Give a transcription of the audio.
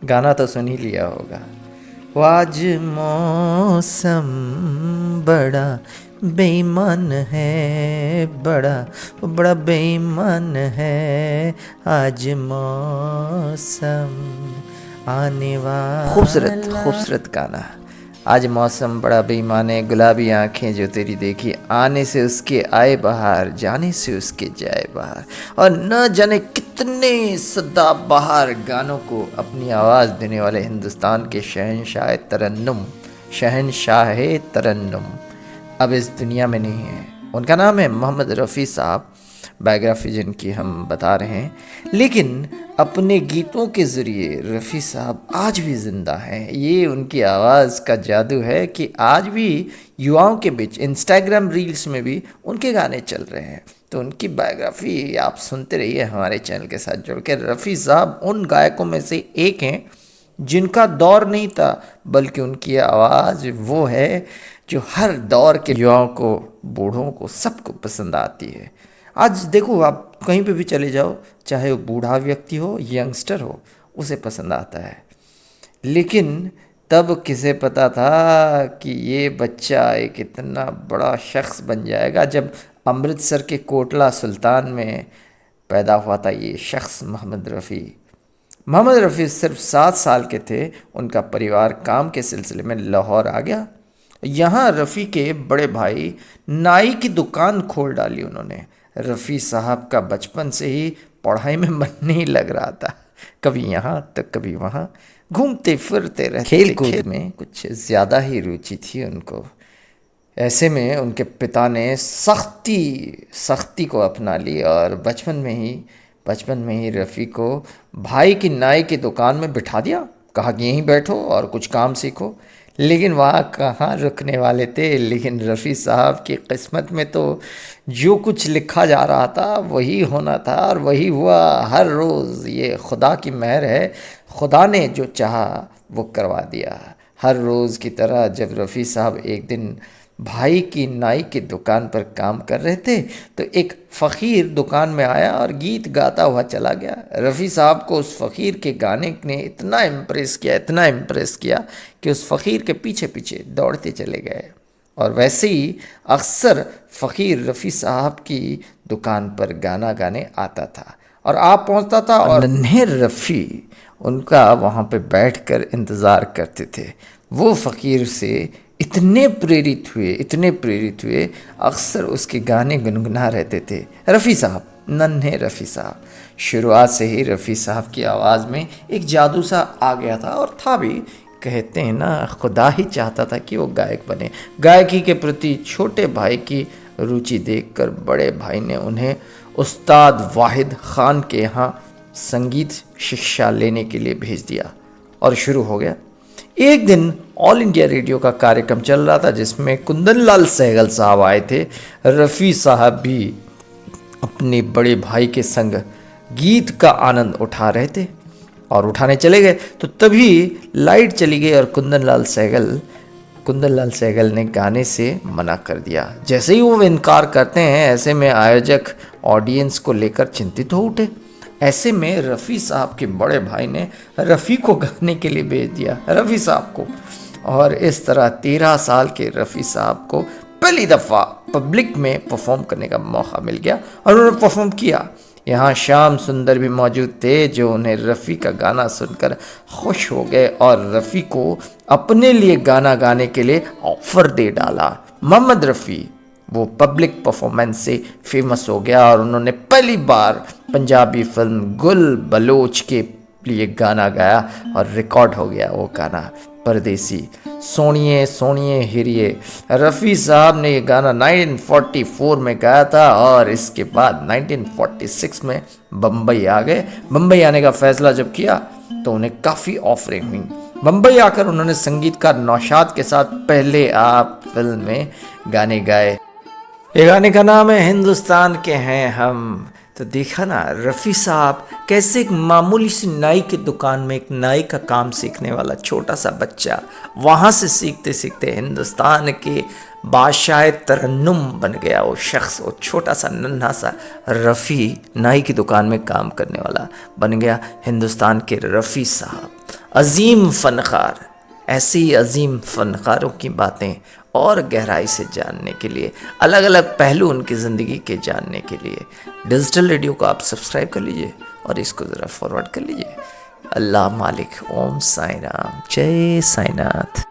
गाना तो सुन ही लिया होगा। वो आज मौसम बड़ा बेईमान है, बड़ा बेईमान है, आज मौसम आने वाला। खूबसूरत खूबसूरत गाना। आज मौसम बड़ा बेईमान है, गुलाबी आंखें जो तेरी देखी, आने से उसके आए बहार, जाने से उसके जाए बहार। और न जाने कितने सदाबहार गानों को अपनी आवाज़ देने वाले हिंदुस्तान के शहंशाह तरन्नुम अब इस दुनिया में नहीं है। उनका नाम है मोहम्मद रफ़ी साहब, बायोग्राफी जिनकी हम बता रहे हैं। लेकिन अपने गीतों के ज़रिए रफ़ी साहब आज भी ज़िंदा हैं। ये उनकी आवाज़ का जादू है कि आज भी युवाओं के बीच इंस्टाग्राम रील्स में भी उनके गाने चल रहे हैं। तो उनकी बायोग्राफी आप सुनते रहिए हमारे चैनल के साथ जुड़ के। रफ़ी साहब उन गायकों में से एक हैं जिनका दौर नहीं था, बल्कि उनकी आवाज़ वो है जो हर दौर के युवाओं को, बूढ़ों को, सबको पसंद आती है। आज देखो, आप कहीं पे भी चले जाओ, चाहे वो बूढ़ा व्यक्ति हो, यंगस्टर हो, उसे पसंद आता है। लेकिन तब किसे पता था कि ये बच्चा एक इतना बड़ा शख्स बन जाएगा, जब अमृतसर के कोटला सुल्तान में पैदा हुआ था ये शख्स मोहम्मद रफ़ी सिर्फ 7 साल के थे। उनका परिवार काम के सिलसिले में लाहौर आ गया। यहाँ रफ़ी के बड़े भाई नाई की दुकान खोल डाली उन्होंने। रफ़ी साहब का बचपन से ही पढ़ाई में मन नहीं लग रहा था, कभी यहाँ तो कभी वहाँ घूमते फिरते रहते। खेल कूद में कुछ ज़्यादा ही रुचि थी उनको। ऐसे में उनके पिता ने सख्ती को अपना ली और बचपन में ही रफ़ी को भाई की नाई की दुकान में बिठा दिया। कहा कि यहीं बैठो और कुछ काम सीखो। लेकिन वहाँ कहाँ रुकने वाले थे। लेकिन रफ़ी साहब की किस्मत में तो जो कुछ लिखा जा रहा था वही होना था और वही हुआ। हर रोज़ ये खुदा की मेहर है, खुदा ने जो चाहा वो करवा दिया। हर रोज़ की तरह जब रफ़ी साहब एक दिन भाई की नाई की दुकान पर काम कर रहे थे तो एक फ़कीर दुकान में आया और गीत गाता हुआ चला गया। रफ़ी साहब को उस फ़कीर के गाने ने इतना इम्प्रेस किया कि उस फ़कीर के पीछे पीछे दौड़ते चले गए। और वैसे ही अक्सर फ़कीर रफ़ी साहब की दुकान पर गाना गाने आता था और आप पहुंचता था और नन्हे रफ़ी उनका वहाँ पे बैठकर इंतज़ार करते थे। वो फ़कीर से इतने प्रेरित हुए, अक्सर उसके गाने गुनगुना रहते थे। नन्हे रफ़ी साहब, शुरुआत से ही रफ़ी साहब की आवाज़ में एक जादू सा आ गया था और था भी। कहते हैं ना, खुदा ही चाहता था कि वो गायक बने। गायकी के प्रति छोटे भाई की रुचि देखकर बड़े भाई ने उन्हें उस्ताद वाहिद खान के यहाँ संगीत शिक्षा लेने के लिए भेज दिया और शुरू हो गया। एक दिन ऑल इंडिया रेडियो का कार्यक्रम चल रहा था जिसमें कुंदनलाल सहगल साहब आए थे। रफ़ी साहब भी अपने बड़े भाई के संग गीत का आनंद उठा रहे थे और उठाने चले गए तो तभी लाइट चली गई और कुंदनलाल सहगल ने गाने से मना कर दिया। जैसे ही वो इनकार करते हैं, ऐसे में आयोजक ऑडियंस को लेकर चिंतित हो उठे। ऐसे में रफ़ी साहब के बड़े भाई ने रफ़ी को गाने के लिए भेज दिया, रफ़ी साहब को। और इस तरह 13 साल के रफ़ी साहब को पहली दफ़ा पब्लिक में परफॉर्म करने का मौका मिल गया और उन्होंने परफॉर्म किया। यहाँ श्याम सुंदर भी मौजूद थे जो उन्हें रफ़ी का गाना सुनकर खुश हो गए और रफ़ी को अपने लिए गाना गाने के लिए ऑफ़र दे डाला। मोहम्मद रफ़ी वो पब्लिक परफॉर्मेंस से फेमस हो गया और उन्होंने पहली बार पंजाबी फिल्म गुल बलोच के लिए गाना गाया और रिकॉर्ड हो गया वो गाना परदेसी। सोनिए सोनिए हिरिए, रफ़ी साहब ने ये गाना 1944 में गाया था और इसके बाद 1946 में बम्बई आ गए। बम्बई आने का फैसला जब किया तो उन्हें काफ़ी ऑफरिंग हुई। बम्बई आकर उन्होंने संगीतकार नौशाद के साथ पहले आप फिल्म में गाने गाए। ये गाने का नाम है हिंदुस्तान के हैं हम। तो देखा ना रफ़ी साहब कैसे एक मामूली सी नाई की दुकान में एक नाई का काम सीखने वाला छोटा सा बच्चा वहाँ से सीखते सीखते हिंदुस्तान के बादशाह तरन्नुम बन गया वो शख्स, वो छोटा सा नन्हा सा रफ़ी, नाई की दुकान में काम करने वाला बन गया हिंदुस्तान के रफ़ी साहब, अजीम फ़नकार। ऐसे ही अजीम फ़नकारों की बातें और गहराई से जानने के लिए, अलग अलग पहलू उनकी ज़िंदगी के जानने के लिए डिजिटल रेडियो को आप सब्सक्राइब कर लीजिए और इसको ज़रा फॉरवर्ड कर लीजिए। अल्लाह मालिक। ओम साई राम, जय साईनाथ।